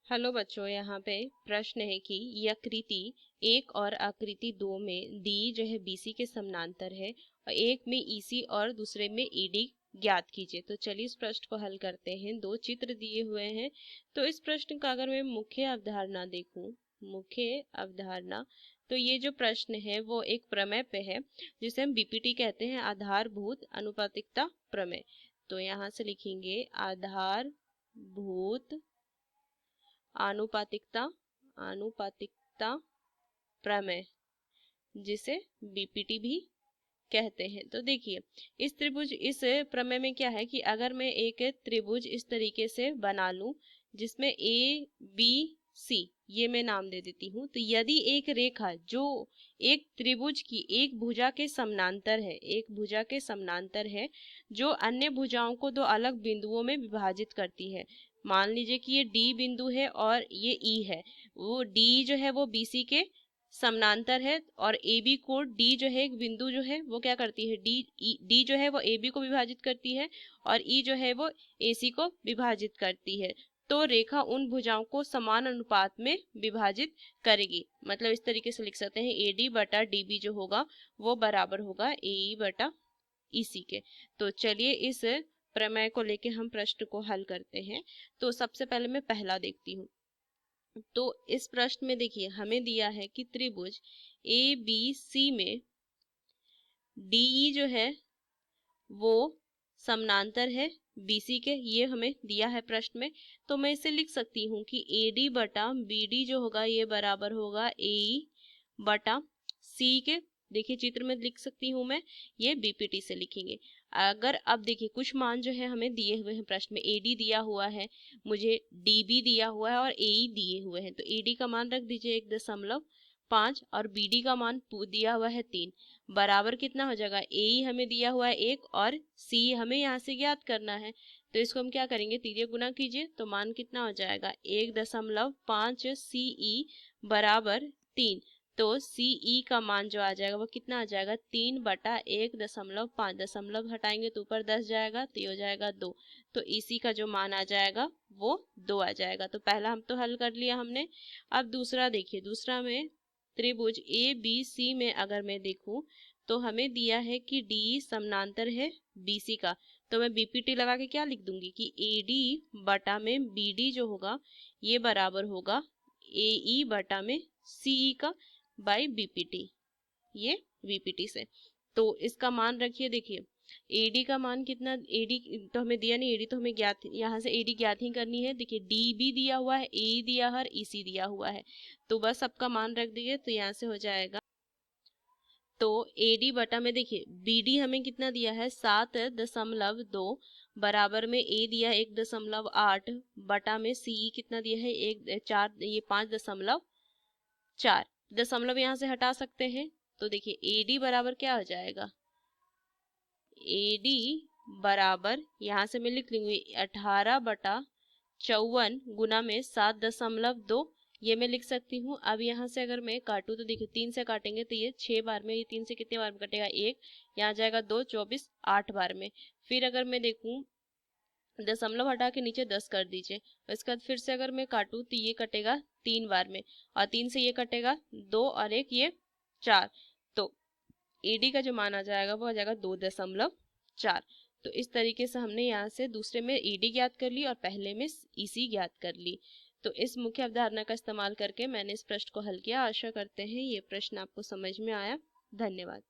Hello बच्चों, यहाँ पे प्रश्न है कि आकृति 1 और आकृति 2 में डी जो है बीसी के समानांतर है और एक में ईसी और दूसरे में ईडी ज्ञात कीजिए। तो चलिए इस प्रश्न को हल करते हैं। दो चित्र दिए हुए हैं। तो इस प्रश्न का अगर मैं मुख्य अवधारणा देखूं, मुख्य अवधारणा, तो ये जो प्रश्न है वो एक प्रमेय पे है जिसे हम बीपीटी कहते हैं, आधारभूत अनुपातिकता प्रमेय। तो यहाँ से लिखेंगे आधारभूत आनुपातिकता आनुपातिकता प्रमेय, जिसे बीपीटी भी कहते हैं। तो देखिए इस प्रमेय में क्या है कि अगर मैं एक त्रिभुज इस तरीके से बना लूं जिसमें ए बी सी ये मैं नाम दे देती हूँ, तो यदि एक रेखा जो एक त्रिभुज की एक भुजा के समानांतर है, एक भुजा के समानांतर है जो अन्य भुजाओं को दो अलग बिंदुओं में विभाजित करती है। मान लीजिए कि ये डी बिंदु है और ये ई है, वो डी जो है वो बीसी के समानांतर है और ए बी को डी जो है एक बिंदु जो है वो क्या करती है, डी जो है वो ए बी को विभाजित करती है और ई जो है वो ए सी को विभाजित करती है। तो रेखा उन भुजाओं को समान अनुपात में विभाजित करेगी। मतलब इस तरीके से लिख सकते हैं, ए डी बटा डी बी जो होगा वो बराबर होगा ए ई बटा ई सी के। तो चलिए इस प्रमेय को लेके हम प्रश्न को हल करते हैं। तो सबसे पहले मैं पहला देखती हूँ। तो इस प्रश्न में देखिए हमें दिया है कि त्रिभुज ए बी सी में डी जो है वो समानांतर है बीसी के, ये हमें दिया है प्रश्न में। तो मैं इसे लिख सकती हूँ कि ए डी बटा बी डी जो होगा ये बराबर होगा ए बटा सी के। देखिए चित्र में लिख सकती हूँ मैं, ये बीपीटी से लिखेंगे। अगर अब देखिए कुछ मान जो है हमें दिए हुए हैं प्रश्न में, एडी दिया हुआ है, मुझे डीबी दिया हुआ है और एई दिए हुए हैं। तो एडी का मान रख दीजिए 1.5 और बीडी का मान दिया हुआ है 3, बराबर कितना हो जाएगा, एई हमें दिया हुआ है 1 और सी हमें यहाँ से ज्ञात करना है। तो इसको हम क्या करेंगे, तीरिये गुना कीजिए तो मान कितना हो जाएगा 1.5 सीई बराबर 3। तो सीई का मान जो आ जाएगा वो कितना आ जाएगा, 3 बटा 1.5, दशमलव हटाएंगे तो ऊपर 10 जाएगा तो ये हो जाएगा 2। तो इसी का जो मान आ जाएगा वो 2 आ जाएगा। तो पहला हम तो हल कर लिया हमने। अब दूसरा देखिए, दूसरा में त्रिभुज ए बी सी में अगर मैं देखूं तो हमें दिया है कि डी समानांतर है बीसी का। तो मैं बीपीटी लगा के क्या लिख दूंगी कि ए डी बटा में बी डी जो होगा ये बराबर होगा ए ई बटा में सीई का बाई बीपीटी, ये बीपीटी से। तो इसका मान रखिए, देखिए एडी का मान कितना, एडी तो हमें दिया नहीं, एडी तो हमें ज्ञात, यहाँ से एडी ज्ञात ही करनी है। देखिए डी भी दिया हुआ है, ए दिया है और ईसी दिया हुआ है, तो बस सबका मान रख दीजिए। तो यहाँ से हो जाएगा, तो एडी बटा में देखिए बीडी हमें कितना दिया है 7.2 बराबर में ए दिया है 1.8 बटा में सी कितना दिया है 4, ये 5.4, दशमलव यहाँ से हटा सकते हैं। तो देखिए एडी बराबर क्या हो जाएगा, एडी बराबर यहाँ से मैं लिख लूंगी 18/54 गुना में 7.2, ये मैं लिख सकती हूँ। अब यहाँ से अगर मैं काटूँ तो देखिए 3 से काटेंगे तो ये 6 बार में, ये 3 से कितने बार में कटेगा 1, यहाँ जाएगा 2, 24, 8 बार में। फिर अगर मैं देखूँ, दशमलव हटा के नीचे 10 कर दीजिए। इसके बाद फिर से अगर मैं काटूं तो ये कटेगा 3 बार में और 3 से ये कटेगा 2 और 1 ये 4। तो एडी का जो मान आ जाएगा वो आ जाएगा 2.4। तो इस तरीके से हमने यहाँ से दूसरे में ईडी ज्ञात कर ली और पहले में ईसी ज्ञात कर ली। तो इस मुख्य अवधारणा का इस्तेमाल करके मैंने इस प्रश्न को हल किया। आशा करते हैं ये प्रश्न आपको समझ में आया। धन्यवाद।